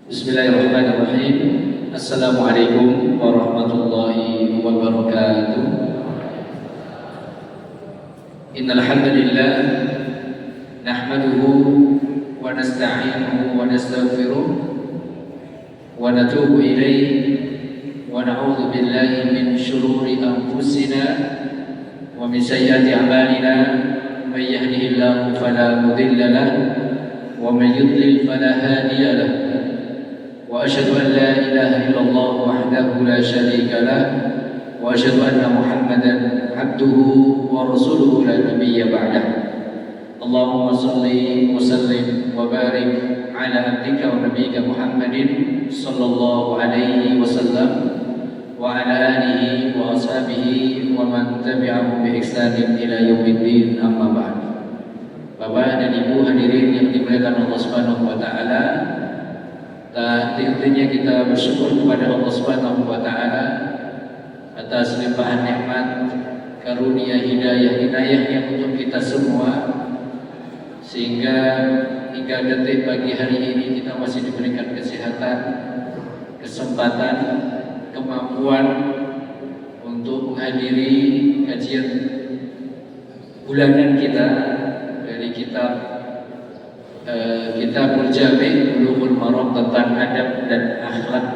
Bismillahirrahmanirrahim. Assalamualaikum warahmatullahi wabarakatuh. Innal hamdalillah nahmaduhu wa nasta'inuhu wa nastaghfiruh wa natubu ilayhi wa na'udzu billahi min shururi anfusina wa min sayyiati a'malina. May yahdihillahu fala mudilla lahu wa may yudlil fala hadiya lahu. وأشهد أن لا إله إلا الله وحده لا شريك له وأشهد أن محمدا عبده ورسوله لا نبي بعده. اللهم صل وسلم وبارك على عبدك ونبيك محمد صلى الله عليه وسلم وعلى آله وأصحابه ومن تبعهم بإحسان إلى يوم الدين. أما بعد. Bapak dan Ibu hadirin yang dimuliakan Allah Subhanahu wa taala, intinya kita bersyukur kepada Allah Subhanahu wa taala atas limpahan nikmat, karunia, hidayah yang untuk kita semua, sehingga hingga detik pagi hari ini kita masih diberikan kesehatan, kesempatan, kemampuan untuk menghadiri kajian bulanan kita dari Kitabul Jami' Bulughul Maram tentang adab dan akhlak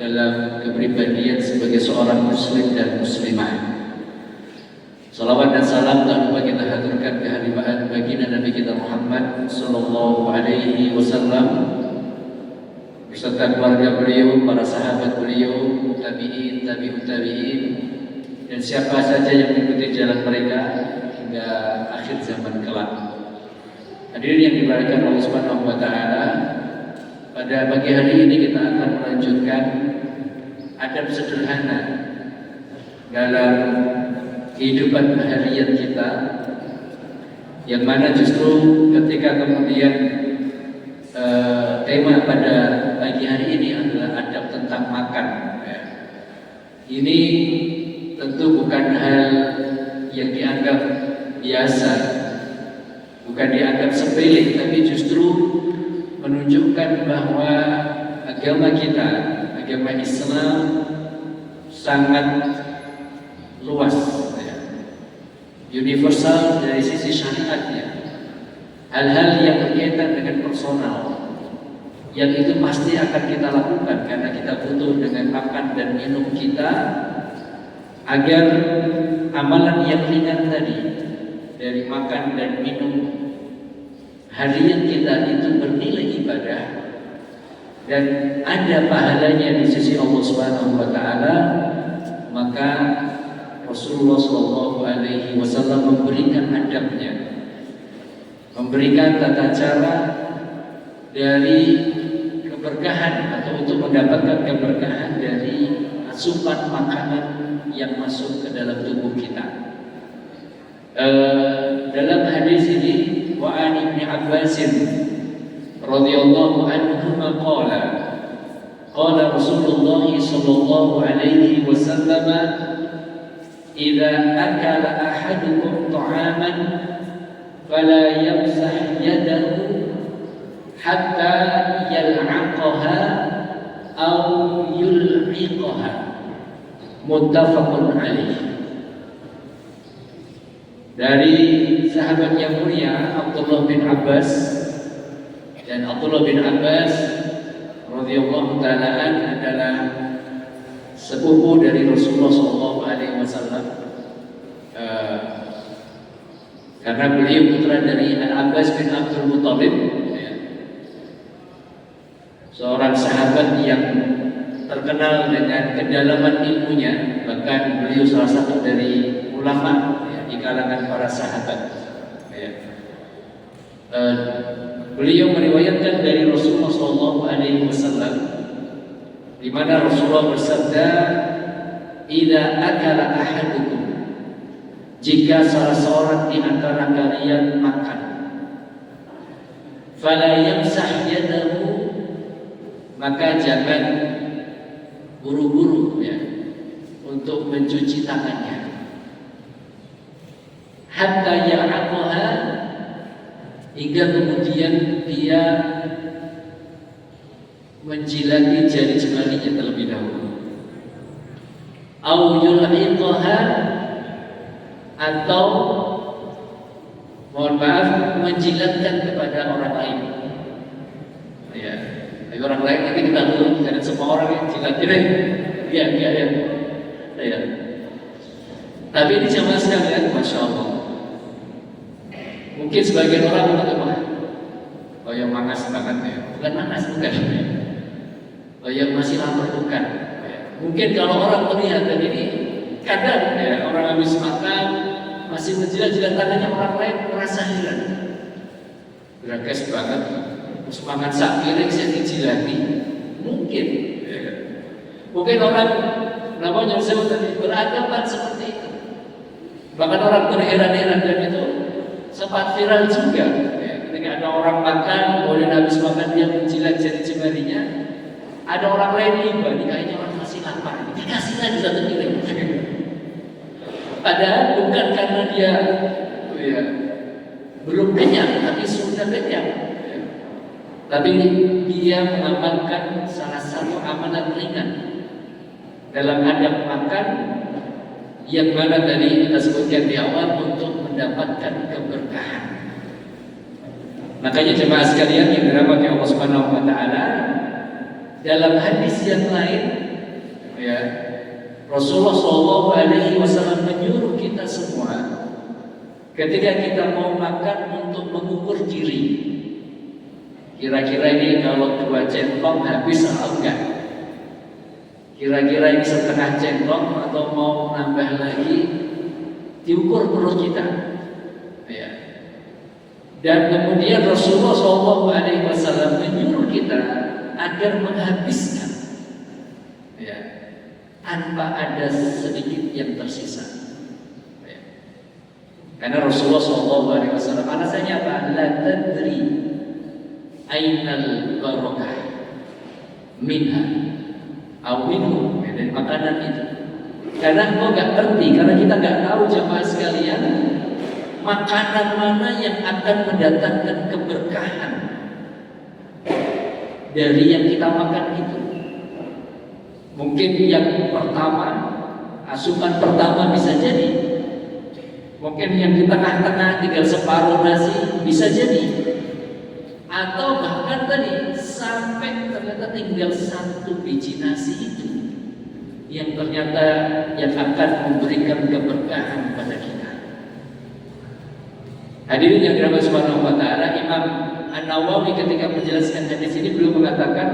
dalam kepribadian sebagai seorang muslim dan muslimah. Salawat dan salam tak lupa kita haturkan kehadiran baginda Nabi kita Muhammad sallallahu alaihi wasallam beserta keluarga beliau, para sahabat beliau, tabi'in, tabi'ut tabi'in, dan siapa saja yang mengikuti jalan mereka hingga akhir zaman kelak. Hadirin yang dimuliakan Allah Subhanahu wa taala, pada pagi hari ini kita akan melanjutkan adab sederhana dalam kehidupan harian kita, yang mana justru ketika kemudian tema pada pagi hari ini adalah adab tentang makan. Ini tentu bukan hal yang dianggap biasa, bukan dianggap sepele, tapi justru menunjukkan bahwa agama kita, agama Islam sangat luas, universal dari sisi syariatnya. Hal-hal yang berkaitan dengan personal, yang itu pasti akan kita lakukan karena kita butuh dengan makan dan minum kita, agar amalan yang ringan tadi dari makan dan minum harian kita itu bernilai ibadah dan ada pahalanya di sisi Allah Subhanahu wa taala. Maka Rasulullah sallallahu alaihi wasallam memberikan adabnya, memberikan tata cara dari keberkahan atau untuk mendapatkan keberkahan dari asupan makanan yang masuk ke dalam tubuh kita. Dalam hadis ini, wa an Ibnu Abbas radhiyallahu anhu qala Rasulullah sallallahu alaihi wasallam, idza akala ahadukum ta'aman fala yamsah yadahu hatta yal'aqaha aw yul'iqaha, muttafaqun alaih. Dari sahabat yang mulia Abdullah bin Abbas, dan Abdullah bin Abbas radhiyallahu ta'ala adalah sepupu dari Rasulullah sallallahu alaihi wasallam, karena beliau putra dari Al-Abbas bin Abdul Muttalib, seorang sahabat yang terkenal dengan kedalaman ilmunya, bahkan beliau salah satu dari ulama di kalangan para sahabat. Beliau meriwayatkan dari Rasulullah sallallahu alaihi wasallam, di mana Rasulullah bersabda, "Idza akala ahadukum," jika salah seorang di antara kalian makan, "fala yamsah yadahu," maka jangan buru-buru untuk mencuci tangannya, hatta ya'aqaha, hingga kemudian dia menjilati jari jemarinya terlebih dahulu. Au yul'iqaha, atau mohon maaf menjilatkan kepada orang lain. Ya, orang lain nanti kita dulu, karena semua orang yang jilat-jilat. Ya. Ya. Tapi ini jamaah sekalian, masya Allah. Mungkin sebagian orang mengatakan, oh yang manas banget ya, bukan manas, bukan. Oh yang masih lapar, bukan. Mungkin kalau orang melihat dan ini kadang ya, orang habis makan masih menjilat-jilat tangannya orang lain, merasa heran. Beragas banget, semangat sak piring saya dijilati. Mungkin ya. Mungkin orang namanya saya tadi beranggapan seperti itu. Bahkan orang terheran-heran, dan itu sempat viral juga ya. Ketika ada orang makan, kemudian habis makan dia menjilat jari jemarinya, ada orang lain tiba, ini kayaknya orang masih lapar, dikasih lagi satu piring. Padahal bukan karena dia ya, belum kenyang, tapi sudah kenyang ya. Tapi dia mengamalkan salah satu amalan ringan dalam adab makan, yang mana tadi kita sebutkan di awal, untuk mendapatkan keberkahan. Makanya jemaah sekalian yang dirahmati Allah Subhanahu wa taala, dalam hadis yang lain ya, Rasulullah SAW menyuruh kita semua ketika kita mau makan untuk mengukur diri. Kira-kira ini kalau 2 centong habis atau enggak? Kira-kira ini setengah centong atau mau nambah lagi, diukur perut kita. Ya. Dan kemudian Rasulullah SAW menyuruh kita agar menghabiskan, ya, tanpa ada sedikit yang tersisa. Ya. Karena Rasulullah SAW alasannya apa? La tadri ainal barakah minha awinu, dari makanan itu. Karena kau gak ngerti, karena kita gak tahu jamaah sekalian, makanan mana yang akan mendatangkan keberkahan dari yang kita makan itu. Mungkin yang pertama, asupan pertama bisa jadi. Mungkin yang di tengah-tengah tinggal separuh nasi bisa jadi. Atau bahkan tadi sampai ternyata tinggal 1 biji nasi itu yang ternyata yang akan memberikan keberkahan pada kita. Hadirin yang dirahmati Subhanahu wa taala, Imam An-Nawawi ketika menjelaskan hadis ini beliau mengatakan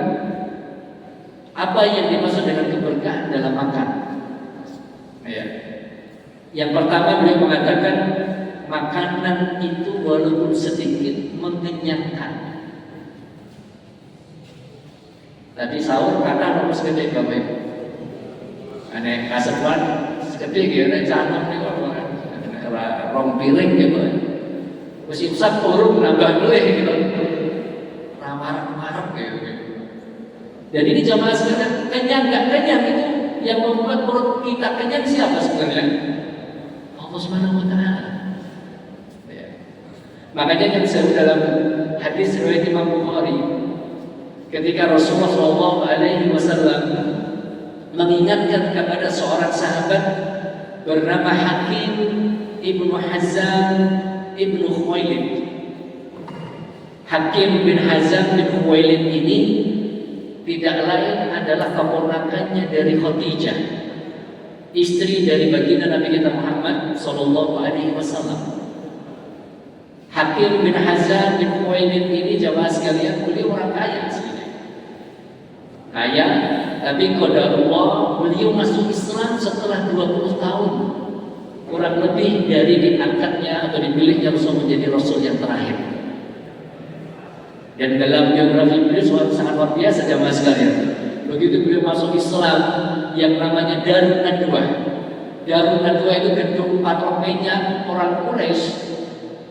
apa yang dimaksud dengan keberkahan dalam makan. Ya. Yang pertama beliau mengatakan makanan itu walaupun sedikit mengenyangkan. Tadi sahur kata nomor segede gawe. Ane kasepan segede gitu, ane canong nih kok rong piring gitu. Wis imsak turun nambah duwe gitu. Ramarep gitu. Dan ini jamaah sekalian, kenyang gak kenyang itu yang membuat perut kita kenyang siapa sebenarnya? Allah Subhanahu wa taala. Makanya yang disebut dalam hadis riwayat Imam Bukhari, ketika Rasulullah SAW mengingatkan kepada seorang sahabat bernama Hakim ibnu Hazam ibnu Khuwailid. Hakim bin Hazam bin Khuwailid ini tidak lain adalah keponakannya dari Khadijah, istri dari baginda Nabi kita Muhammad SAW. Hakim bin Hazam bin Khuwailid ini jamaah sekalian, beliau orang kaya aslinya. Kaya, tapi qadarullah beliau masuk Islam setelah 20 tahun. Kurang lebih dari diangkatnya atau dipilihnya Rasul menjadi Rasul yang terakhir. Dan dalam biografi beliau sangat luar biasa jamaah sekalian. Begitu beliau masuk Islam yang namanya Darun Nadwa. Darun Nadwa itu gedung patroknya orang Quraisy.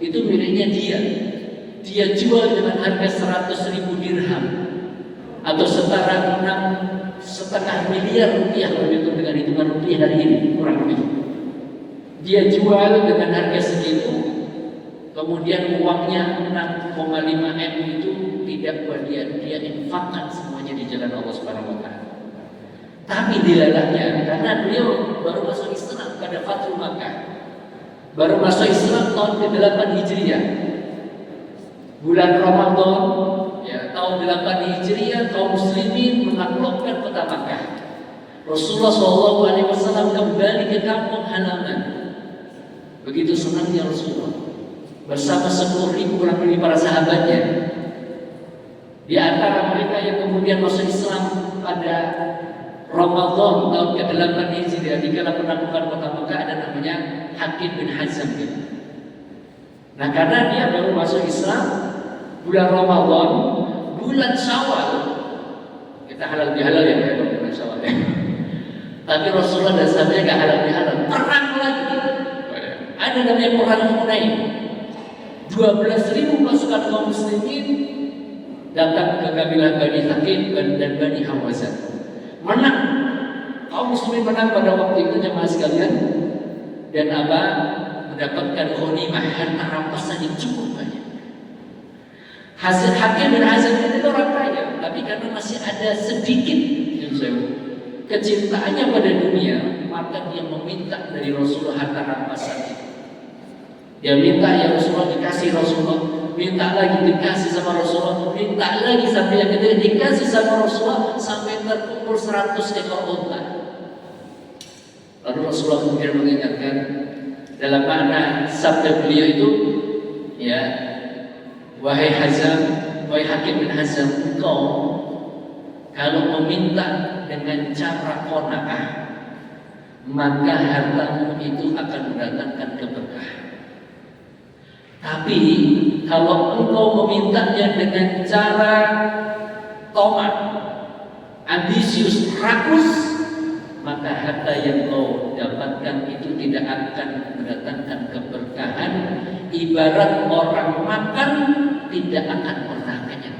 Itu miliknya dia. Dia jual dengan harga 100.000 dirham atau setara 6,5 miliar rupiah kalau dihitung dengan hitungan rupiah hari ini kurang lebih. Dia jual dengan harga segitu, kemudian uangnya 6,5 M itu tidak buat dia infakkan semuanya di jalan Allah Subhanahu wa taala. Tapi dilalahnya karena beliau baru masuk Islam pada Fathul Makkah. Baru masuk Islam tahun ke-8 Hijriah. Bulan Ramadan ya, tahun 8 Hijriah kaum muslimin menaklukkan kota Makkah. Rasulullah SAW kembali ke kampung halaman. Begitu senangnya Rasulullah bersama 10.000 kurang lebih para sahabatnya. Di antara mereka yang kemudian masuk Islam pada Ramadan tahun ke-8 Hijriah dikala penaklukan kota Makkah ada namanya Hakim bin Hizam. Nah, karena dia baru masuk Islam bulan Ramadan, bulan Syawal, kita halal bihalal ya bulan Syawal ya. Tapi Rasulullah dan sahabatnya gak halal bihalal, perang lagi. Ada namanya perang Hunain. 12.000 pasukan kaum muslimin datang ke kabilah Bani Hakim dan Bani Hawazan. Menang. Kaum muslimin menang pada waktu itu jemaah sekalian. Dan mendapatkan ghanimah, harta rampasan yang cukup banyak. Hasil Hakim bin Hizam itu orang kaya, tapi karena masih ada sedikit kecintaannya pada dunia, maka dia meminta dari Rasulullah harta rampasan itu. Dia minta ya Rasulullah, dikasih Rasulullah, minta lagi dikasih sama Rasulullah, minta lagi sampai yang ketiga dikasih sama Rasulullah sampai terkumpul 100 ekor unta. Lalu Rasulullah kemudian mengingatkan dalam makna sabda beliau itu, ya, wahai Hazam, wahai Hakim bin Hazam, engkau kalau meminta dengan cara qanaah, maka hartamu itu akan mendatangkan keberkahan. Tapi kalau engkau memintanya dengan cara tomat, ambisius, rakus, maka harta yang kau dapatkan itu tidak akan mendatangkan keberkahan. Ibarat orang makan tidak akan pernah kenyang.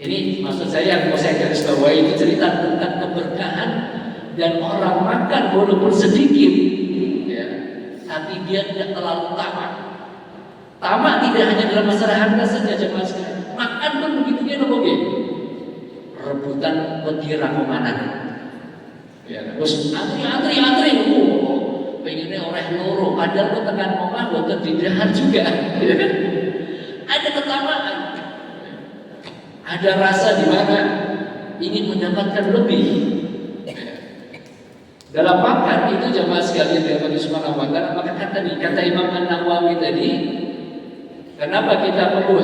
Ini maksud saya, mau saya garis bawahi itu cerita tentang keberkahan. Dan orang makan walaupun sedikit, tapi dia tidak terlalu tamak. Tamak tidak hanya dalam masalah harta saja, jemaah sekalian. Makan pun begitu dia nopo rebutan petira komandan. Ya, terus antri. Pengennya orang loro, padahal lo tekan omah, lo terdidahan juga. Ada ketamaan, ada rasa di mana ingin mendapatkan lebih. Dalam makan itu jemaah sekalian dari Allah Subhanahu wa taala, maka kata Imam An-Nawawi tadi, kenapa kita perlu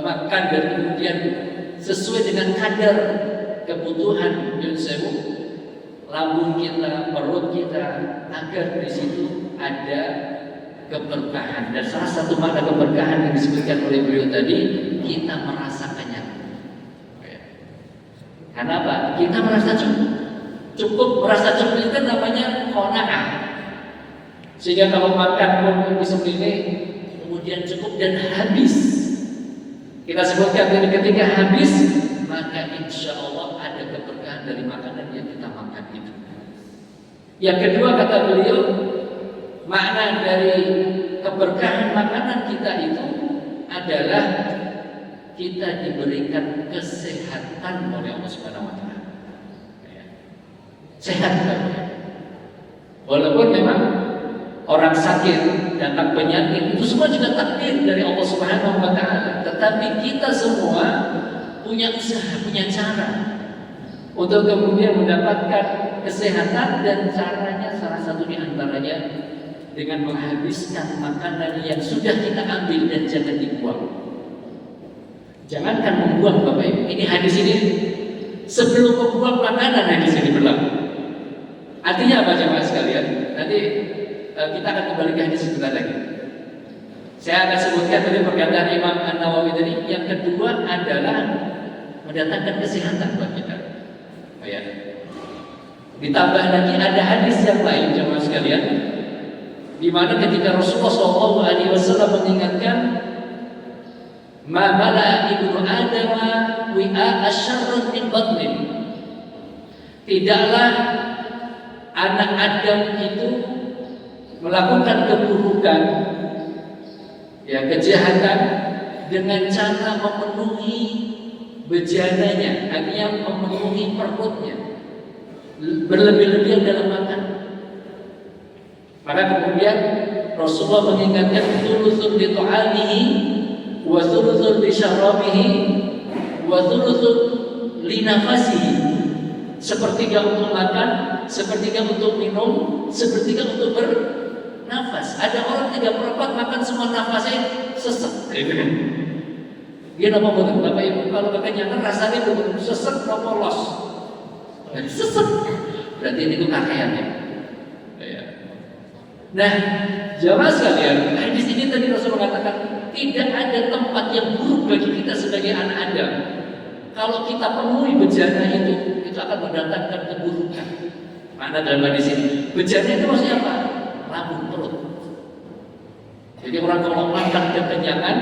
makan dan kemudian sesuai dengan kadar kebutuhan lambung kita, perut kita, agar di situ ada keberkahan. Dan salah satu makna keberkahan yang disebutkan oleh beliau tadi, kita merasa kenyang. Kenapa? Kita merasa cukup merasa cukup itu namanya qanaah. Sehingga kalau makan pun seperti ini kemudian cukup dan habis. Kita sebutkan tadi ketika habis, maka insya Allah ada keberkahan dari makanan yang kita makan itu. Yang kedua kata beliau, makna dari keberkahan makanan kita itu adalah kita diberikan kesehatan oleh Allah Subhanahu wa taala. Sehat badannya. Walaupun memang orang sakit, datang penyakit, itu semua juga takdir dari Allah Subhanahu wa taala. Tetapi kita semua punya usaha, punya cara untuk kemudian mendapatkan kesehatan, dan caranya salah satu di antaranya dengan menghabiskan makanan yang sudah kita ambil dan jangan dibuang. Jangankan membuang Bapak Ibu. Ini hadis ini sebelum membuang makanan hadis ini berlaku. Artinya apa jemaah sekalian? Nanti kita akan kembali ke hadis sebentar lagi. Saya akan sebutkan tadi perkataan Imam An-Nawawi tadi. Yang kedua adalah mendatangkan kesehatan buat kita. Ya. Ditambah lagi ada hadis yang lain jemaah sekalian, di mana ketika Rasulullah SAW mengingatkan, ma mala ibnu Adam wi'a asyarrun min batnin. Tidaklah anak Adam itu melakukan keburukan, ya, kejahatan dengan cara memenuhi bejananya, artinya memenuhi perutnya, berlebih-lebihan dalam makan. Maka kemudian Rasulullah mengingatkan thuluthun li ta'amihi wa thuluthun li syarabihi wa thuluthun li nafasihi. Sepertiga untuk makan, sepertiga untuk minum, sepertiga untuk bernafas. Ada orang 3/4 makan semua nafasnya sesek. Dia nama betul, Bapak Ibu kalau kekenyangan rasanya betul sesek, polos. Sesek. Berarti itu kakean ya. Nah, jamaah sekalian, hadis ini tadi Rasul mengatakan tidak ada tempat yang buruk bagi kita sebagai anak Adam. Kalau kita penuhi bejana itu akan mendatangkan keburukan. Mana dalam hadis ini? Bejana itu maksudnya apa? Lambung perut. Jadi orang kalau makan kekenyangan,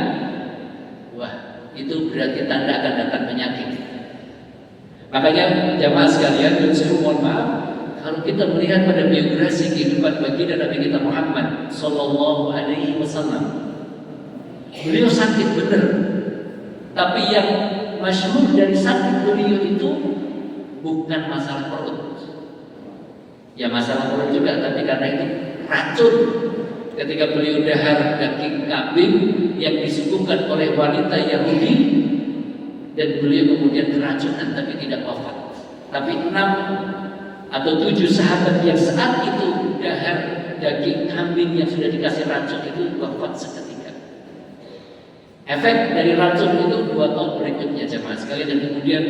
wah itu berarti tanda akan datang penyakit. Makanya jamaah sekalian, dan saya mohon maaf, kalau kita melihat pada biografi kehidupan baginda Nabi kita Muhammad Sallallahu Alaihi Wasallam, beliau sakit benar. Tapi yang masyhur dari sakit beliau itu bukan masalah perut. Ya masalah perut juga, tapi karena itu racun. Ketika beliau dahar daging kambing yang disuguhkan oleh wanita Yahudi, dan beliau kemudian keracunan tapi tidak wafat. Tapi 6 atau 7 sahabat yang saat itu dahar daging kambing yang sudah dikasih racun itu wafat seketika. Efek dari racun itu 2 tahun berikutnya jemaah sekalian, dan kemudian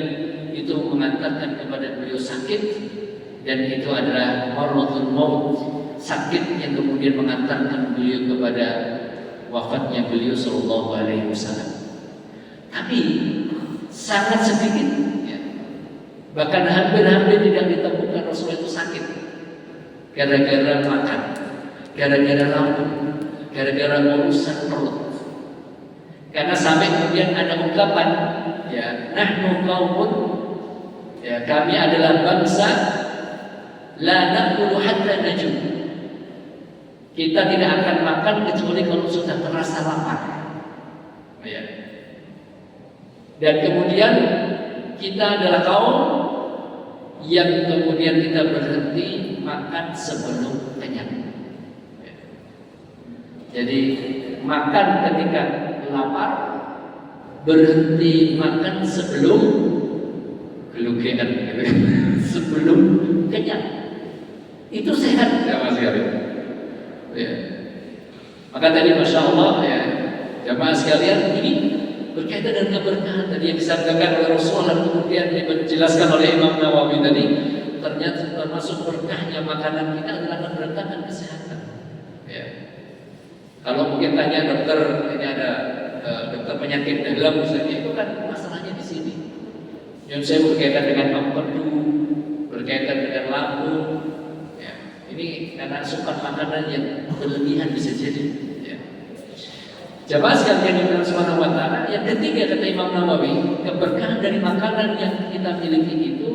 itu mengantarkan kepada beliau sakit, dan itu adalah maradul maut, sakit yang kemudian mengantarkan beliau kepada wafatnya beliau Sallallahu Alaihi Wasallam. Tapi sangat sedikit, ya. Bahkan hampir-hampir tidak ditemukan Rasulullah itu sakit gara-gara makan, gara-gara lambung, gara-gara urusan perut. Karena sampai kemudian ada ungkapan, ya, nahnu qaumun, ya, kami adalah bangsa la naqulu hatta najum. Kita tidak akan makan kecuali kalau sudah terasa lapar. Ya. Dan kemudian kita adalah kaum yang kemudian kita berhenti makan sebelum kenyang. Ya. Jadi makan ketika lapar, berhenti makan sebelum gelugean, gitu. Sebelum kenyang. Itu sehat ya Mas Gari. Ya. Maka tadi Masya Allah ya, jamaah sekalian, ini berkaitan dengan keberkahan tadi yang disampaikan oleh Rasulullah, dan kemudian dijelaskan oleh Imam Nawawi tadi. Ternyata termasuk berkahnya makanan kita adalah mendatangkan kesehatan. Ya. Kalau mungkin tanya dokter, ini ada dokter penyakit dalam misalnya, itu kan masalahnya di sini. Yang saya berkaitan dengan empedu, berkaitan dengan lambung. Ini karena asupan makanan yang berlebihan bisa jadi. Ya. Jamaah sekalian yang Allah Subhanahu wa Ta'ala, yang ketiga kata Imam Nawawi, keberkahan dari makanan yang kita miliki itu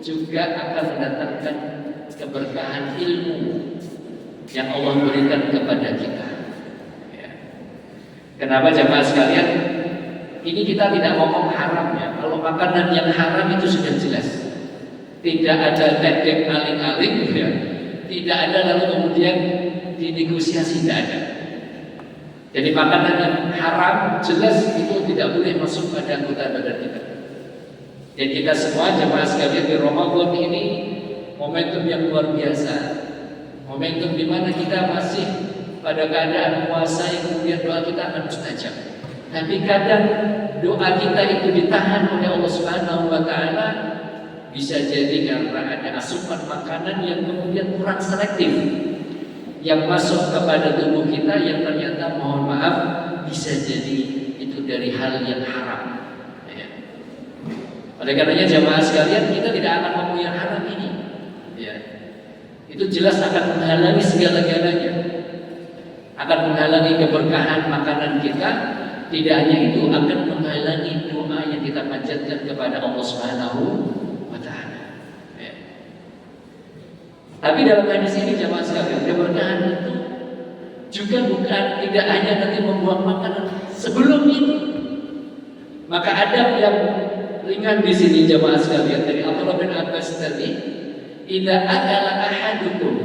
juga akan mendatangkan keberkahan ilmu yang Allah berikan kepada kita. Ya. Kenapa jamaah sekalian? Ini kita tidak ngomong haram ya. Kalau makanan yang haram itu sudah jelas. Tidak ada dedek aling-aling ya. Tidak ada lalu kemudian dinegosiasi, tidak ada. Jadi makanan yang haram jelas itu tidak boleh masuk pada anggota badan kita. Dan kita semua jemaah sekalian di Ramadan ini momentum yang luar biasa. Momentum di mana kita masih pada keadaan puasa yang kemudian doa kita akan mustajab. Tapi kadang doa kita itu ditahan oleh Allah Subhanahu wa Ta'ala. Bisa jadi karena ada asupan makanan yang kemudian kurang selektif, yang masuk kepada tubuh kita, yang ternyata mohon maaf bisa jadi itu dari hal yang haram. Ya. Oleh karenanya jamaah sekalian, kita tidak akan mau yang haram ini. Ya. Itu jelas akan menghalangi segala-galanya, akan menghalangi keberkahan makanan kita. Tidak hanya itu, akan menghalangi doa yang kita panjatkan kepada Allah Subhanahu wa Ta'ala. Ya. Tapi dalam hadis ini jamaah sekalian, keberkahan itu juga bukan tidak hanya nanti membuang makanan sebelum itu, Maka adab yang ringan di sini jamaah sekalian dari Abdullah bin Abbas tadi, idza akala ahadukum,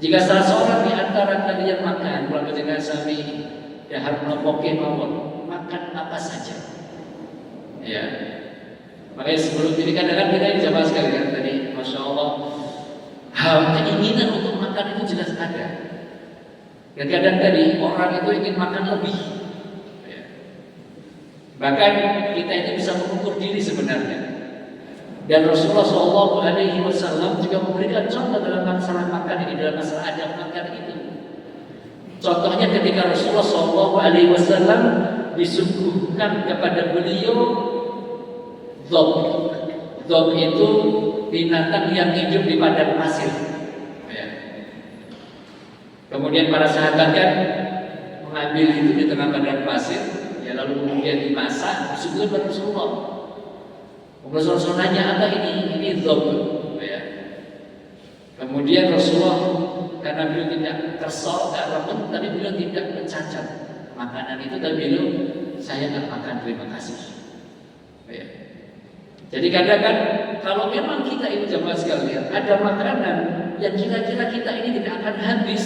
jika salah seorang di antara kalian makan, kalau dengan sami dahar menopoke mawon, makan apa saja. Ya. Makanya sebelum ini kadang-kadang kita ini jamaah sekalian tadi, masya Allah, keinginan untuk makan itu jelas ada. Kadang-kadang tadi orang itu ingin makan lebih. Ya. Bahkan kita ini bisa mengukur diri sebenarnya. Dan Rasulullah SAW juga memberikan contoh dalam masalah makan ini, dalam masalah adab makan itu. Contohnya ketika Rasulullah SAW disuguhkan kepada beliau dhob. Dhob itu binatang yang hidup di padang pasir. Ya. Kemudian para sahabat kan mengambil itu di tengah padang pasir, ya lalu kemudian dimasak, disuguhkan Rasulullah. Rasulullah nanya apa ini dhob. Ya. Kemudian Rasulullah karena beliau tidak kesal, tidak repot, tapi beliau tidak mencacat makanan itu, tapi beliau saya nggak makan, terima kasih. Ya. Jadi kadang-kadang kalau memang kita ini jamaah sekalian ada makanan yang kira-kira kita ini tidak akan habis,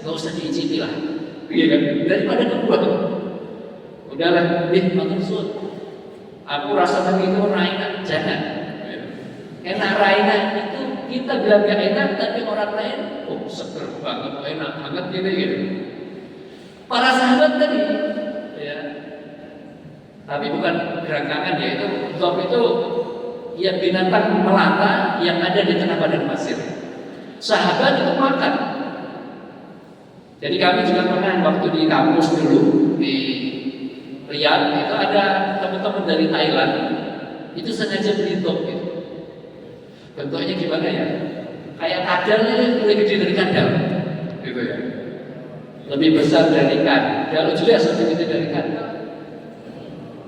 nggak usah diicipi lah, iya kan? Daripada kebuang, udahlah, matur suwun. Aku rasa begitu raina, jangan. Enak raina itu kita bilang gak enak, tapi orang lain, oh seger banget, enak banget gitu. Para sahabat tadi, ya. Tapi bukan gerakangan ya, itu dhob itu ya binatang melata yang ada di tengah padang pasir. Sahabat itu makan. Jadi kami juga pernah waktu di kampus dulu di Riyadh itu ada teman-teman dari Thailand itu sengaja beli dhob gitu. Bentuknya gimana ya? Kayak kadal ini lebih gede dari kadal, gitu ya. Lebih besar dari kadal, jelas lebih gede dari kadal.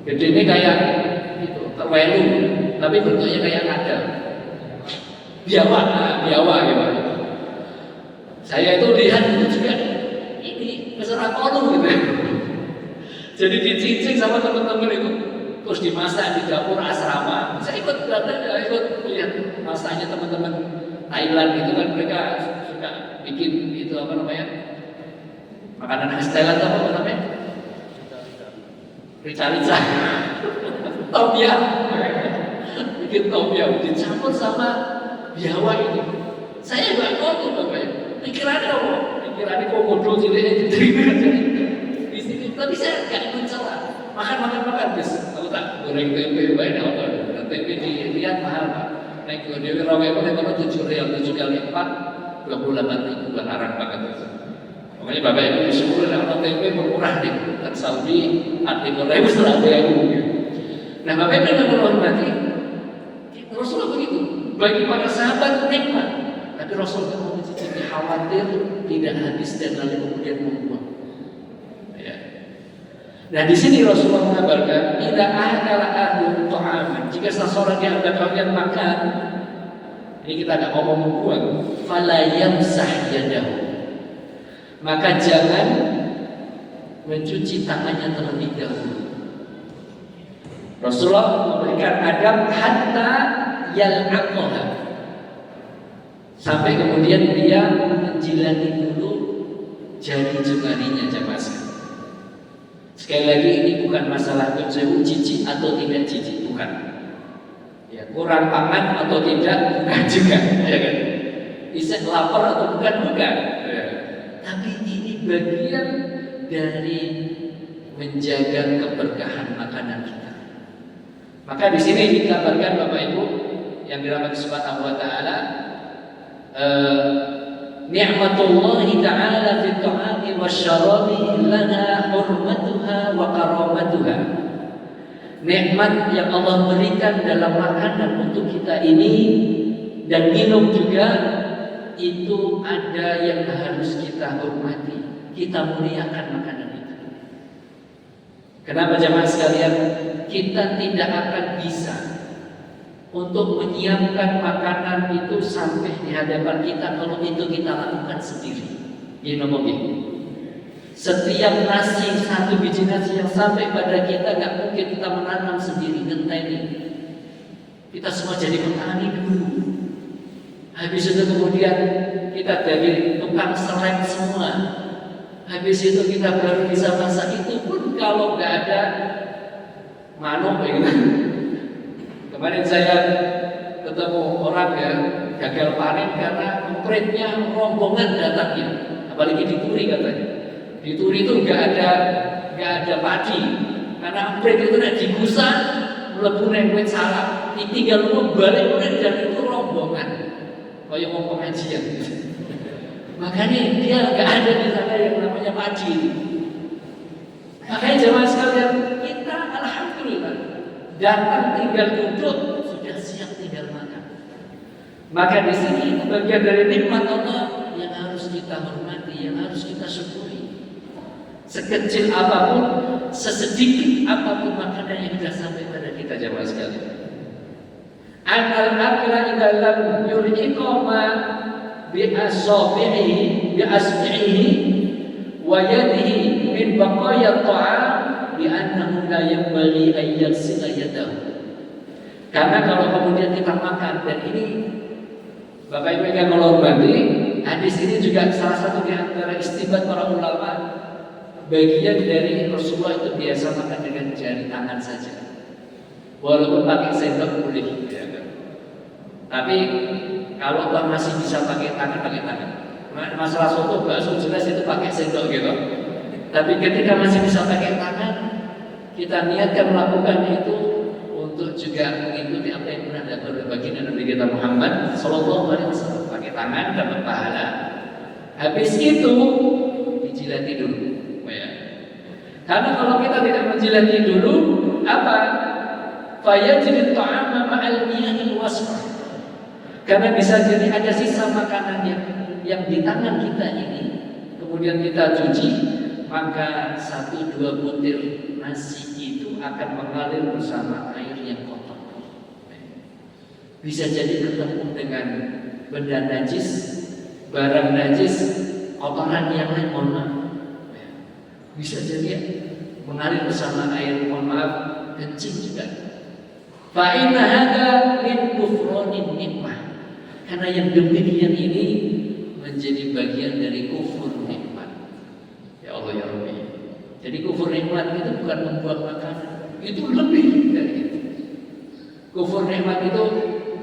Gedenya kayak itu, terwelu, tapi bentuknya kayak kadal. Biawak gitu. Saya itu lihat itu juga ini besar kolom gitu. Jadi dicincin sama teman-teman itu, terus dimasak di dapur asrama. Saya ikut lihat masaknya teman-teman Thailand itu kan, mereka suka bikin itu apa namanya, makanan khas Thailand apa namanya? Rica-rica, tom yum, bikin tom yum dicampur sama biawak itu. Saya nggak tahu tuh bapaknya, pikirannya komodo cilik di sini, tapi saya nggak ikut celah. Makan bis. Aku tak goreng tempe banyak apa? Tempe dilihat mahal pak. Naik ke Dewi Rawai boleh kalau 7 kali 4 28.000 larang banget. Makanya bapak ibu disuruh kalau tempe murah deh. Kan Saudi artikel itu 100.000. Nah bapak ibu yang menghormati Rasulullah begitu. Bagi para sahabat nikmat, tapi Rasulullah mau mencicipi, khawatir tidak habis dan lalu kemudian membuang. Nah di sini Rasulullah mengabarkan, idza akala ahadun ta'aman, jika seseorang di antara kalian makan, ini kita nggak ngomong membuang, fala yamsah yadahu, maka jangan mencuci tangannya terlebih dahulu. Rasulullah memberikan adab hatta yal'aqaha, sampai kemudian dia menjilati dulu jari jemarinya jamaah. Sekali lagi ini bukan masalah cici atau tidak cici, bukan. Ya, kurang pangan atau tidak, bukan juga. Ya kan? Bisa lapar atau bukan. Ya. Tapi ini bagian dari menjaga keberkahan makanan kita. Maka di sini dikabarkan Bapak Ibu yang dirahmati Subhanahu wa taala, ni'matullahi ta'ala fi ta'ami wasyarabi lana hurmatuha wa karamatuha. Nikmat yang Allah berikan dalam makanan untuk kita ini dan minum juga, itu ada yang harus kita hormati, kita muliakan makanan itu. Kenapa jemaah sekalian? Kita tidak akan bisa untuk menyiapkan makanan itu sampai di hadapan kita kalau itu kita lakukan sendiri. Setiap nasi, satu biji nasi yang sampai pada kita, gak mungkin kita menanam sendiri, ngenteni. Kita semua jadi petani dulu. Habis itu kemudian kita dari tukang selek semua. Habis itu kita baru bisa masak. Itu pun kalau nggak ada manuk gitu. Kemarin saya ketemu orang ya gagal panen karena empretnya rombongan datangnya. Apalagi di Turi katanya. Di Turi itu nggak ada padi karena empret itu udah digusah mlebu nang wit salah. Tinggal balik dan itu rombongan. Kayak mau pengajian. Makanya dia nggak ada di sana yang namanya padi. Makanya jemaah sekalian, kita alhamdulillah datang tinggal duduk sudah siap tinggal makan. Maka di sini bagian dari nikmat Allah yang harus kita hormati, yang harus kita syukuri. Sekecil apapun, sesedikit apapun makanan yang sudah sampai pada kita jemaah sekalian. Al-akila idza lam yulhiqa ma bi asbihi wa yadihi min baqaya ta'am bi annahu la yanbaghi an yaghsila yadahu. Karena kalau kemudian kita makan, dan ini Bapak Ibu yang kalau hormati, hadis ini juga salah satu di antara istinbat para ulama, bagian dari Rasulullah itu biasa makan dengan jari tangan saja. Walaupun pakai sendok boleh. Tapi kalau masih bisa pakai tangan. Masalah soto bakso jelas itu pakai sendok gitu. Tapi ketika masih bisa pakai tangan, kita niatkan melakukan itu untuk juga mengikuti apa yang pernah dilakukan oleh baginda Nabi kita Muhammad Sallallahu Alaihi Wasallam. Pakai tangan dapat pahala. Habis itu dijilati dulu. Ya. Karena kalau kita tidak menjilati dulu, apa? Fayajri ta'ama ma'al miyahil wasfah. Karena bisa jadi ada sisa makanan yang di tangan kita ini, kemudian kita cuci, maka 1-2 butir nasi itu akan mengalir bersama air yang kotor. Bisa jadi ketemu dengan benda najis, barang najis, kotoran yang lain, mohon maaf. Bisa jadi mengalir bersama air, mohon maaf, kencing juga. Fa inna hadza min kufranin nikmah. Karena yang demikian ini menjadi bagian dari kufur nikmat. Ya Allah ya Rabbi. Jadi kufur nikmat itu bukan membuang makanan, itu lebih dari itu. Kufur nikmat itu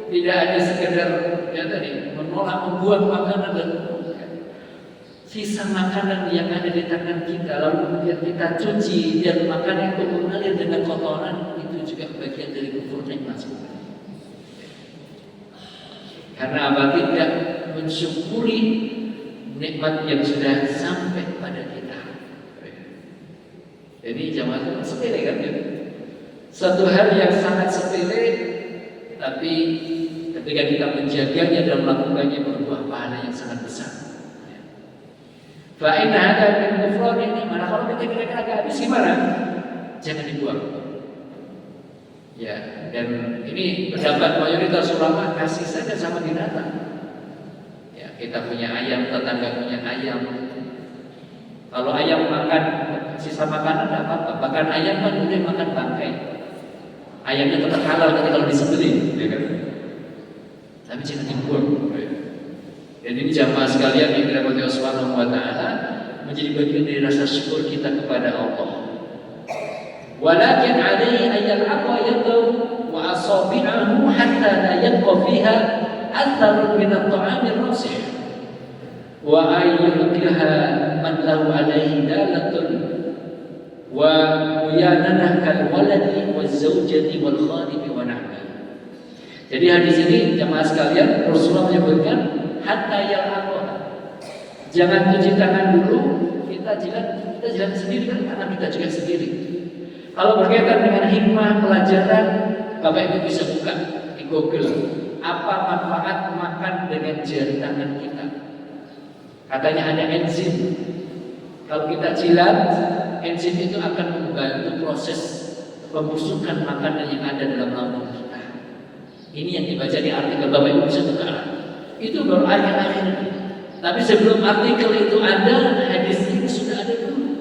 tidak ada sekedar ya tadi menolak membuang makanan dan sisa makanan yang ada di tangan kita lalu kemudian kita cuci dan makanan itu mengalir dengan kotoran, itu juga bagian dari kufur nikmat. Karena apa? Tidak mensyukuri nikmat yang sudah sampai pada kita. Jadi jamaah sepele kan ya? Satu hal yang sangat sepele, tapi ketika kita menjaganya dan melakukannya berbuah pahala yang sangat besar. Fa inna hadza min kufran ini, mana kalau kita kira-kira agak habis gimana? Jangan dibuang. Ya, dan ini pendapat mayoritas ulama, kasih saja sama binatang. Ya, kita punya ayam, tetangga punya ayam. Kalau ayam makan sisa makanan tidak apa-apa. Bahkan ayam kan boleh makan bangkai. Ayamnya tetap halal kalau disembelih, ya kan? Tapi jangan dibuang. Dan ini jamaah sekalian yang dirahmati Allah Subhanahu wa taala, menjadi bagian dari rasa syukur kita kepada Allah. Walakin alaihi an yal'aqa yadahu wa asabi'ahu hatta la yabqa fiha athar min at-ta'am ar-rasih wa ayyukiha man lahu alaihi dalatun wa muyananah kal waladi waz zawjati wal khadimi wa nahwi. Jadi hadis ini jemaah sekalian, Rasulullah menyebutkan hatta yal'aqa. Jangan cuci tangan dulu, kita jilat sendiri kan tangan kita juga sendiri. Kalau berkaitan dengan hikmah pelajaran, Bapak Ibu bisa buka di Google apa manfaat makan dengan jari tangan kita. Katanya ada enzim. Kalau kita jilat, enzim itu akan membantu proses pembusukan makanan yang ada dalam lambung kita. Ini yang dibaca di artikel, Bapak Ibu bisa buka. Itu baru akhir-akhir. Tapi sebelum artikel itu ada, hadis ini sudah ada dulu.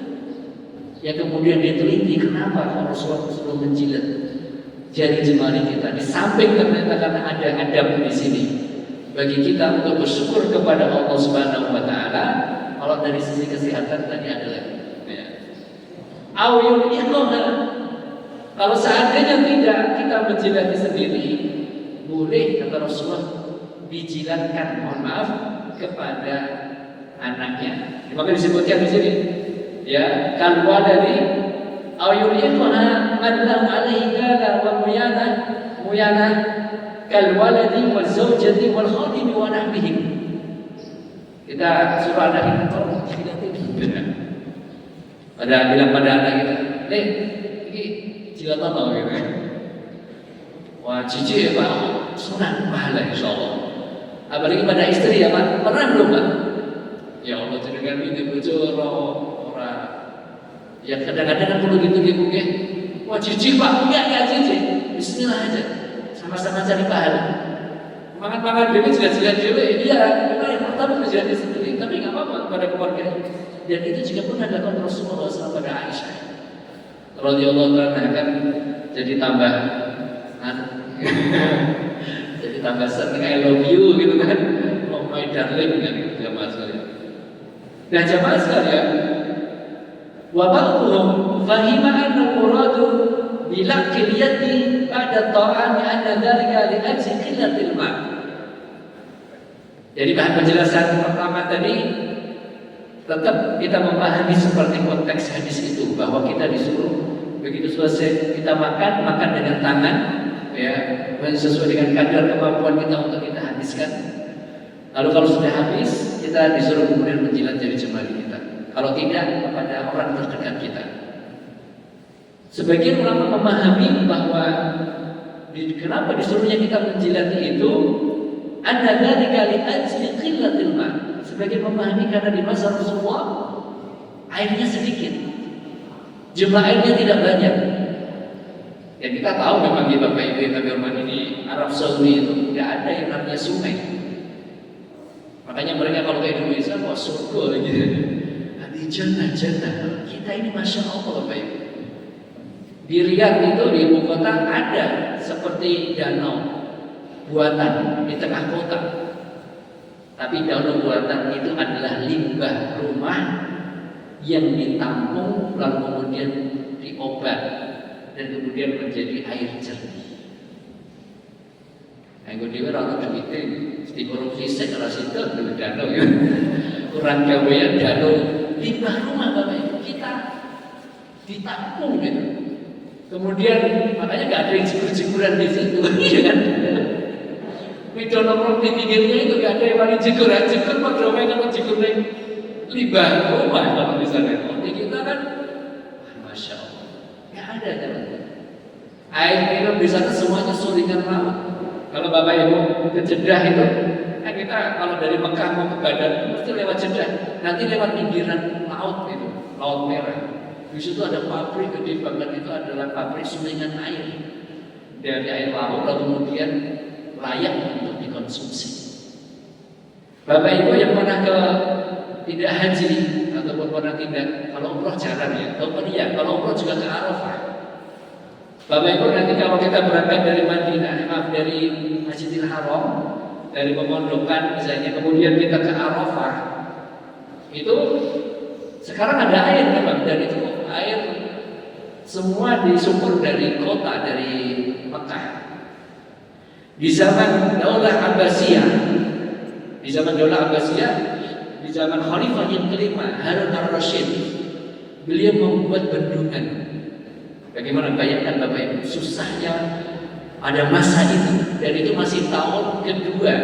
yang kemudian diteliti kenapa Rasulullah suruh menjilat jari jemari kita. Di samping ternyata karena ada adab di sini bagi kita untuk bersyukur kepada Allah Subhanahu wa taala. Kalau dari sisi kesehatan tadi ada lagi. Ya. Awil iqamah. Kalau seandainya tidak kita menjilati sendiri, boleh kata Rasulullah dijilatkan, mohon maaf, kepada anaknya. Maka disebutkan di sini, ya, kalwa dari awil iqamah madlam alaihi gala wa muyana kalwaladi wal zawjati wal khadimi wa nahbihim. Kita suruh anak kita tolong jilatin. Ada bilang pada anak kita, "Nih, ini jilat apa gitu ya?" Wah, cici ya Pak, sunat pahala insyaallah. Apalagi pada istri ya Pak, pernah belum Pak? Ya Allah, jenengan ini bocor orang. Ya kadang-kadang kan perlu gitu ya. Wah, cici Pak, enggak cici. Bismillah aja. Sama-sama cari pahala. Makan-makan dulu, jilat-jilat dulu. Iya, memang yang pertama menjilati sendiri, tapi nggak apa-apa pada keluarga. Dan itu juga pernah dilakukan Rasulullah SAW pada Aisyah. Radhiyallahu anha kan jadi tambah, jadi tambah sering I love you gitu kan, oh my darling kan, jamaah sekalian. Nah jamaah sekalian, wa ba'dhum fahima anna muradu bilaqil yadi ba'da ta'ami anna dhalika li ajli qillatil ma'. Jadi bahan penjelasan pertama tadi tetap kita memahami seperti konteks hadis itu bahwa kita disuruh begitu selesai kita makan dengan tangan, ya, sesuai dengan kadar kemampuan kita untuk kita habiskan. Lalu kalau sudah habis kita disuruh kemudian menjilat jari jemari kita. Kalau tidak kepada orang terdekat kita. Sebagian ulama memahami bahwa kenapa disuruhnya kita menjilati itu ada dari kali ajli qillatil ma'. Sebagian memahami karena di masa Rasulullah airnya sedikit, jumlah airnya tidak banyak. Ya kita tahu memang di Bapak Ibu yang kami hormati di Arab Saudi itu tidak ada yang namanya sungai. Makanya mereka kalau ke Indonesia kok surga gitu. Di jannah. Kita ini masya Allah Bapak Ibu. Di Riyadh itu di ibu kota ada seperti danau buatan di tengah kota. Tapi danau buatan itu adalah limbah rumah yang ditampung lalu kemudian diobat dan kemudian menjadi air jernih. Yang kedua orang duitnya di korupsi sekeras itu dari danau ya. Kurang gawean danau limbah rumah Bapak Ibu kita ditampung gitu. Kemudian makanya nggak ada yang jegur-jeguran di situ, ya kan? Video nomor di pinggirnya itu nggak ada yang paling jegur pada orang kalau jegur limbah rumah kalau misalnya. Di kita kan, masya Allah, nggak ada kan? Air minum di sana semuanya sulingan laut. Kalau Bapak Ibu ke Jeddah itu, kan kita kalau dari Mekah mau ke Badan mesti lewat Jeddah, nanti lewat pinggiran laut itu, Laut Merah. Di situ ada pabrik gede banget, itu adalah pabrik sulingan air dari air laut lalu kemudian layak untuk dikonsumsi. Bapak Ibu yang pernah ke tidak haji ataupun pernah tidak, kalau umroh jarang ya, ataupun iya, kalau umroh juga ke Arafah. Bapak Ibu nanti kalau kita berangkat dari Madinah, dari Masjidil Haram, dari pemondokan misalnya, kemudian kita ke Arafah, itu sekarang ada air memang, dan itu air semua disumber dari kota, dari Mekah. Di zaman Daulah Abbasiyah, di zaman Khalifah yang kelima Harun ar-Rasyid, beliau membuat bendungan. Bagaimana bayangkan Bapak Ibu susahnya pada masa itu, dan itu masih tahun kedua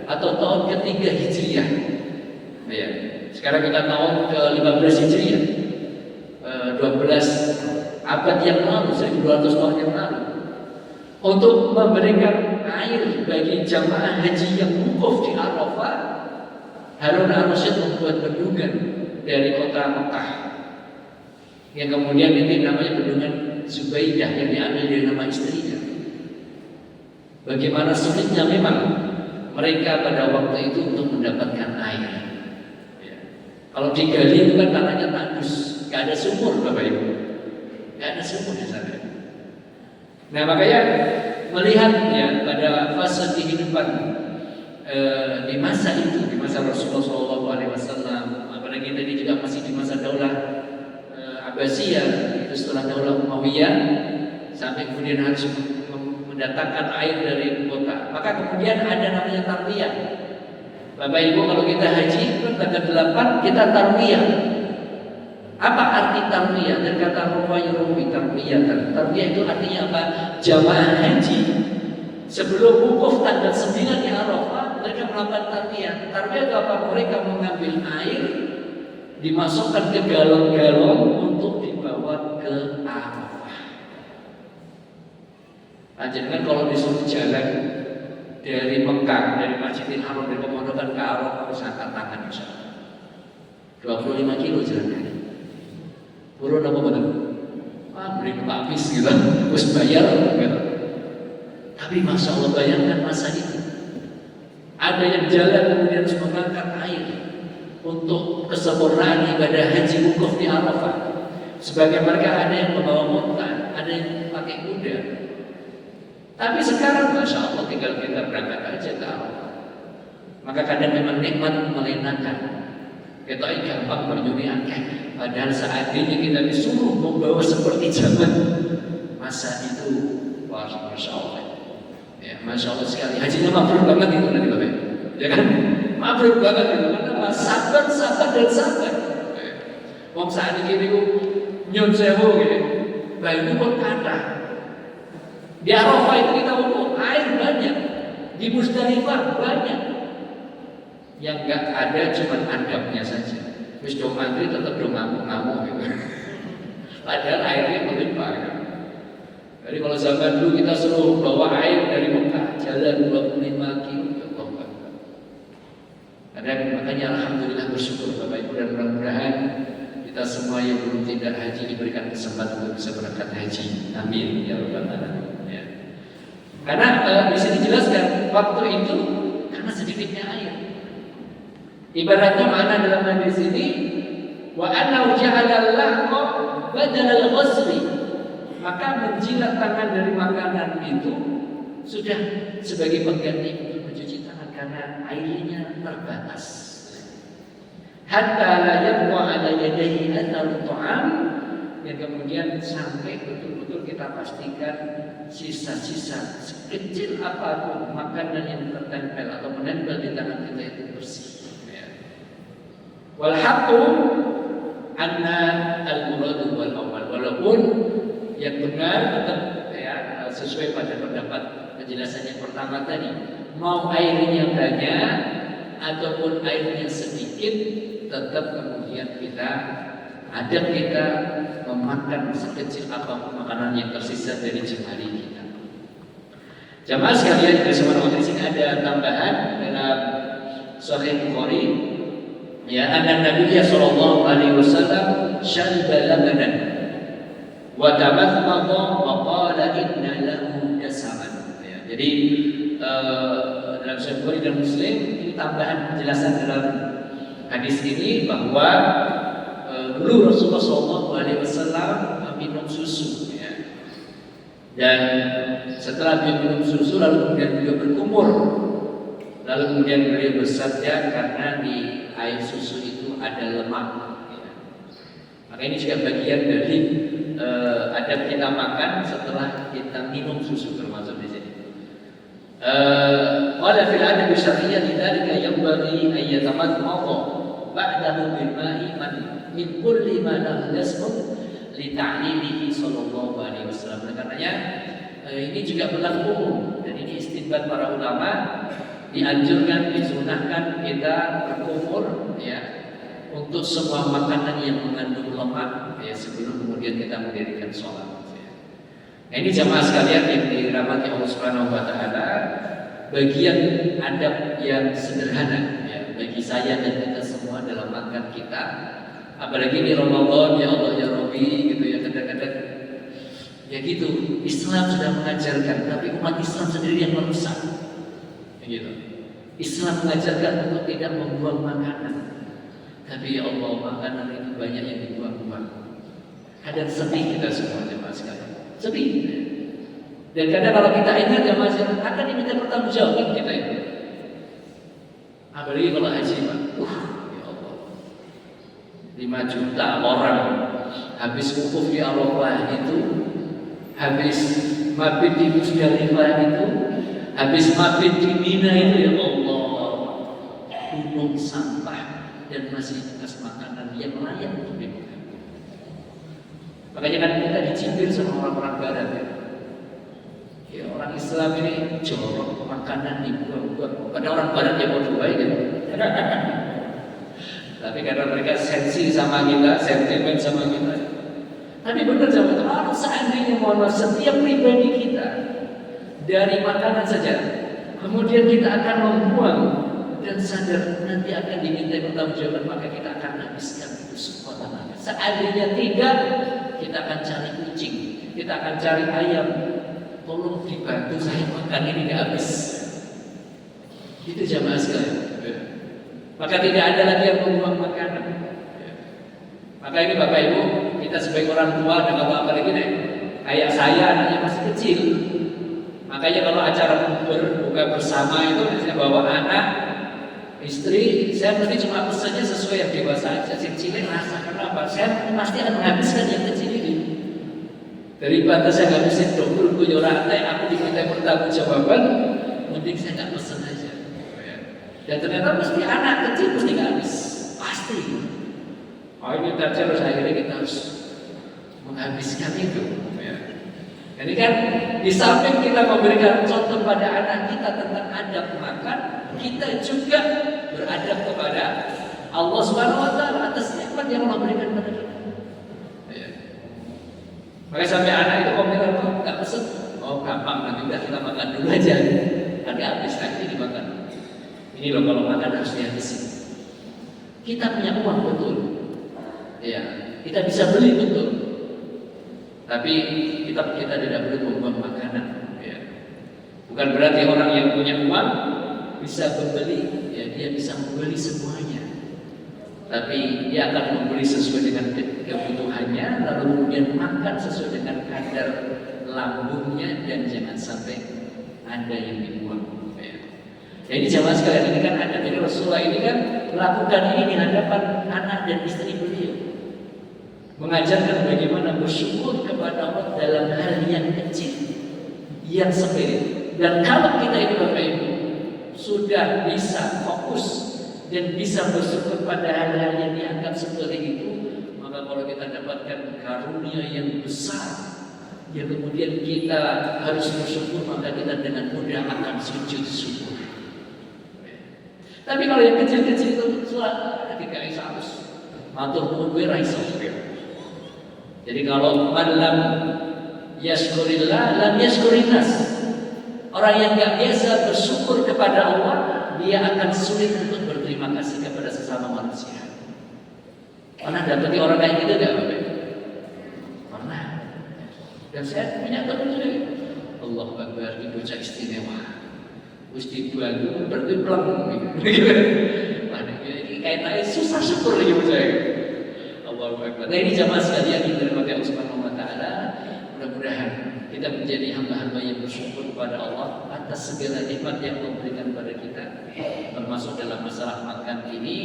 atau tahun ketiga Hijriah. Ya. Sekarang kita tahun ke-15 Hijriah, 12 abad yang lalu, 1200 tahun yang lalu, untuk memberikan air bagi jamaah haji yang wukuf di Arafah. Harun ar-Rasyid membuat bendungan dari kota Mekah, yang kemudian ini namanya bendungan Zubaidah yang diambil dari nama istrinya. Bagaimana sulitnya memang mereka pada waktu itu untuk mendapatkan air. Kalau digali itu kan tanahnya tandus, nggak ada sumur Bapak Ibu, nggak ada sumur di sana. Nah makanya melihat ya pada fase kehidupan di masa itu, di masa Rasulullah SAW, apalagi tadi juga masih di masa daulah Abbasiyah, itu setelah daulah Umayyah, sampai kemudian harus mendatangkan air dari kota. Maka kemudian ada namanya tarwiyah. Bapak Ibu kalau kita haji tanggal 8 kita tarwiyah. Apa arti tarwiyah? Dan kata Ruwayruwi tarwiyah. Tarwiyah itu artinya apa? Jamaah haji sebelum wukuf tanggal 9 di Arafah mereka melakukan tarwiyah. Tarwiyah itu apa? Mereka mengambil air, dimasukkan ke galon-galon untuk dibawa ke Arafah. Jangan kalau disuruh jalan dari Mekah, dari Masjidil Haram, dari Pemondokan ke Arafah harus angkat tangan misalnya 25 kilo jalan kaki. Turun apa betul? Beri habis gitu, terus bayar gitu. Tapi Masya Allah bayangkan masa itu ada yang jalan kemudian harus mengangkat air untuk kesempurnaan ibadah haji wukuf di Arafah. Sebagai mereka ada yang membawa unta, ada yang pakai kuda. Tapi sekarang Masya Allah tinggal kita berangkat aja ke Arafah. Maka kadang memang nikmat melenakan. Kita ini gampang bernyuri akeh. Padahal seandainya kita disuruh membawa seperti zaman masa itu, wah Masya Allah. Ya, Masya Allah sekali. Hajinya mabrur banget itu nanti Bapak. Ya kan? Mabrur banget itu. Karena sabar dan sabar. Wong saat ini nyun sewu gitu. Bayu pun kata. Di Arafah itu kita ukur air banyak, di Musdalifah banyak. Yang enggak ada cuma adabnya saja. Wis do mantri tetap do ngamuk-ngamuk gitu. Padahal airnya melimpah. Gitu. Jadi kalau zaman dulu kita suruh bawa air dari Mekah jalan 25 km ya Allah. Makanya alhamdulillah bersyukur Bapak Ibu dan mudah-mudahan kita semua yang belum tidak haji diberikan kesempatan untuk bisa berangkat haji. Amin ya rabbal alamin. Ya. Karena bisa dijelaskan waktu itu karena sedikitnya air. Ibaratnya mana dalam hadis ini wa anna ja'ala al-lahqa badal al-ghusli, maka menjilat tangan dari makanan itu sudah sebagai pengganti untuk mencuci tangan karena airnya terbatas. Hatta la yabqa ala yadayhi atharu ta'am, yang kemudian sampai betul-betul kita pastikan sisa-sisa sekecil apapun makanan yang tertempel atau menempel di tangan kita itu bersih. Wal haqqu anna al-muradu wal awal, walaupun yang benar tetap ya sesuai pada pendapat penjelasan yang pertama tadi, mau airnya banyak ataupun airnya sedikit tetap kemudian kita memakan sekecil apapun makanan yang tersisa dari jemari kita. Jamaah sekalian dari semua di sini ada tambahan dalam Sahih Bukhari. Ya, anna Nabi sallallahu alaihi wasallam syariba labanan wa tamathamma wa qala inna lahu dasaman. Ya, jadi dalam Sahih Bukhari dan Muslim ini tambahan penjelasan dalam hadis ini bahwa dulu Rasulullah sallallahu alaihi wasallam minum susu ya. Dan setelah dia minum susu lalu kemudian beliau berkumur. Lalu kemudian beliau bersabda karena di air susu itu ada lemak. Ya. Maka ini juga bagian dari adab kita makan setelah kita minum susu termasuk di sini. Qala fil adab syar'iyyah lidzalika yanbaghi an yatamadmada ba'dahu bil ma'i min kulli ma lahu yasmut li ta'lilihi sallallahu alaihi wasallam. Karenanya ini juga berlaku umum dan ini istinbat para ulama. Dianjurkan, disunahkan kita berkumur ya untuk semua makanan yang mengandung lemak ya sebelum kemudian kita mendirikan sholat. Ya. Nah, ini jamaah sekalian yang dirahmati Allah Subhanahu Wa Taala, bagian adab yang sederhana ya bagi saya dan kita semua dalam makan kita. Apalagi ini Ramadan ya Allah ya Rabbi gitu ya, kadang-kadang ya gitu Islam sudah mengajarkan tapi umat Islam sendiri yang merusak. Gitu. Islam mengajarkan untuk tidak membuang makanan, tapi ya Allah makanan itu banyak yang dibuang-buang. Kadang sedih kita semua jemaah sekalian. Sedih. Dan kadang kalau kita ingat jemaah sekalian akan diminta pertanggungjawaban kita itu. Apalagi kalau haji Pak. Ya Allah. 5 juta orang habis wukuf di Arafah itu, habis mabit di Musdalifah itu, habis mabit di Mina itu, ya Allah, gunung sampah dan masih bekas makanan yang layak untuk dimakan. Makanya kan kita dicibir sama orang-orang Barat ya. Ya orang Islam ini jorok makanan dibuang-buang. Pada orang Barat ya mau baik gitu. Tapi karena mereka sensi sama kita, sentimen sama kita. Tapi benar sama teman, kalau seandainya mohon maaf setiap pribadi kita dari makanan saja, kemudian kita akan membuang dan sadar nanti akan diminta pertanggungjawaban, maka kita akan habiskan itu semua tenaga. Seandainya tidak, kita akan cari kucing, kita akan cari ayam. Tolong dibantu saya makan ini nggak habis. Itu jamaah sekalian. Maka tidak ada lagi yang membuang makanan. Maka ini Bapak Ibu, kita sebagai orang tua dan kalau apalagi nih, kayak saya anaknya masih kecil. Makanya kalau acara buka bersama itu saya bawa anak, istri, saya mesti cuma pesannya sesuai yang dewasa aja. Yang kecilnya rasa kenapa? Saya pasti akan menghabiskan yang kecil ini. Daripada saya ngabisin double kuyora rantai, aku diminta pertanggungjawaban, mending saya nggak pesen aja. Dan ternyata mesti anak kecil mesti nggak habis, pasti. Oh ini terus akhirnya kita harus menghabiskan itu. Jadi kan di samping kita memberikan contoh pada anak kita tentang adab makan, kita juga beradab kepada Allah Subhanahu Wa Taala atas nikmat yang Allah berikan kepada kita. Maka sampai anak itu komentar, kok nggak pesen? Oh gampang, nanti udah kita makan dulu aja. Nanti habis nanti dimakan. Ini loh kalau makan harus dihabisin. Kita punya uang betul, ya kita bisa beli betul. Tapi kita tidak boleh membuang makanan. Ya. Bukan berarti orang yang punya uang bisa membeli, ya dia bisa membeli semuanya. Tapi dia akan membeli sesuai dengan kebutuhannya, lalu kemudian makan sesuai dengan kadar lambungnya dan jangan sampai ada yang dibuang. Jadi jamaah sekalian, ini kan ada dari Rasulullah ini kan melakukan ini di hadapan anak dan istri beliau, mengajarkan bagaimana bersyukur kepada Allah dalam hal yang kecil, yang sepele. Dan kalau kita ini Bapak Ibu sudah bisa fokus dan bisa bersyukur pada hal-hal yang dianggap seperti itu, maka kalau kita dapatkan karunia yang besar, yang kemudian kita harus bersyukur, maka kita dengan mudah akan sujud syukur. Tapi kalau yang kecil-kecil itu ketika harus matur nuwun raiso. Jadi kalau malam yashkurillah lam yashkurinnas, orang yang nggak biasa bersyukur kepada Allah, dia akan sulit untuk berterima kasih kepada sesama manusia. Pernah dapati orang kayak gitu gak Bapak? Pernah. Dan saya punya teman juga. Allahu Akbar, ini bocah istimewa. Terus dibantu berarti pelang. Ini kaitannya susah syukur lagi bocah. Allahu Akbar. Nah ini jamaah sekalian yang dirahmati Allah Subhanahu Wa Taala. Mudah-mudahan kita menjadi hamba-hamba yang bersyukur kepada Allah atas segala nikmat yang Allah berikan kepada kita, termasuk dalam masalah makan ini.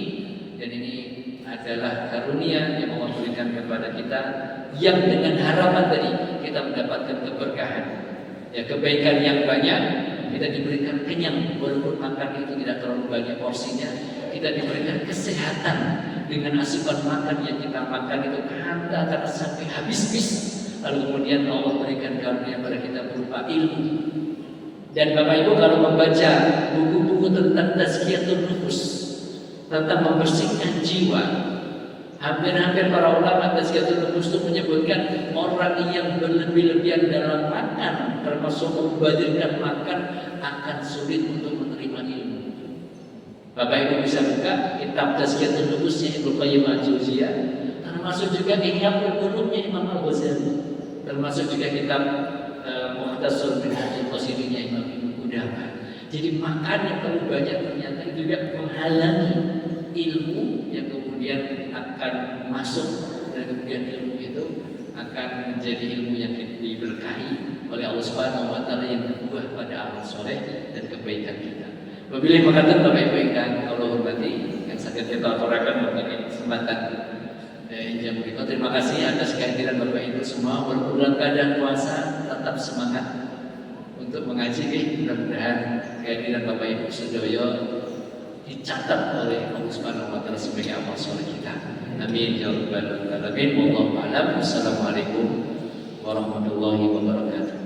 Dan ini adalah karunia yang Allah berikan kepada kita, yang dengan harapan tadi kita mendapatkan keberkahan, ya kebaikan yang banyak. Kita diberikan kenyang walaupun makan itu tidak terlalu banyak porsinya. Kita diberikan kesehatan dengan asupan makan yang kita makan itu akan sampai habis-habis. Lalu kemudian Allah berikan karunia kepada kita berupa ilmu. Dan Bapak Ibu kalau membaca buku-buku tentang tazkiyatun nufus, tentang membersihkan jiwa, hampir-hampir para ulama tazkiyatun nufus itu menyebutkan orang yang berlebih-lebihan dalam makan, termasuk membadirkan makan, akan sulit untuk menerima ilmu. Bapak Ibu bisa buka kitab tazkiyatun nufusnya Ibnu Qayyim al-Jauziyah, termasuk juga Ihya Ulumnya Imam Al-Ghazali, termasuk juga kitab Mukhtasar bin Hajjil Qasidiynya Imam Ibnu Qudamah. Jadi makan yang terlalu banyak ternyata juga menghalangi ilmu yang kemudian akan masuk, dan kemudian ilmu itu akan menjadi ilmu yang diberkahi oleh Allah Subhanahu wa taala yang berbuah pada amal soleh dan kebaikan kita. Wabillahi taufiq Bapak Ibu yang Allah hormati, yang sangat kita aturakan pada kesempatan jam berikut. Terima kasih atas kehadiran Bapak Ibu semua. Walaupun dalam keadaan puasa tetap semangat untuk mengaji. Mudah-mudahan kehadiran Bapak Ibu sedoyo dicatat oleh Allah Subhanahu wa taala sebagai amal soleh kita. Amin ya rabbal alamin. Wallahu a'lam. Wassalamualaikum warahmatullahi wabarakatuh.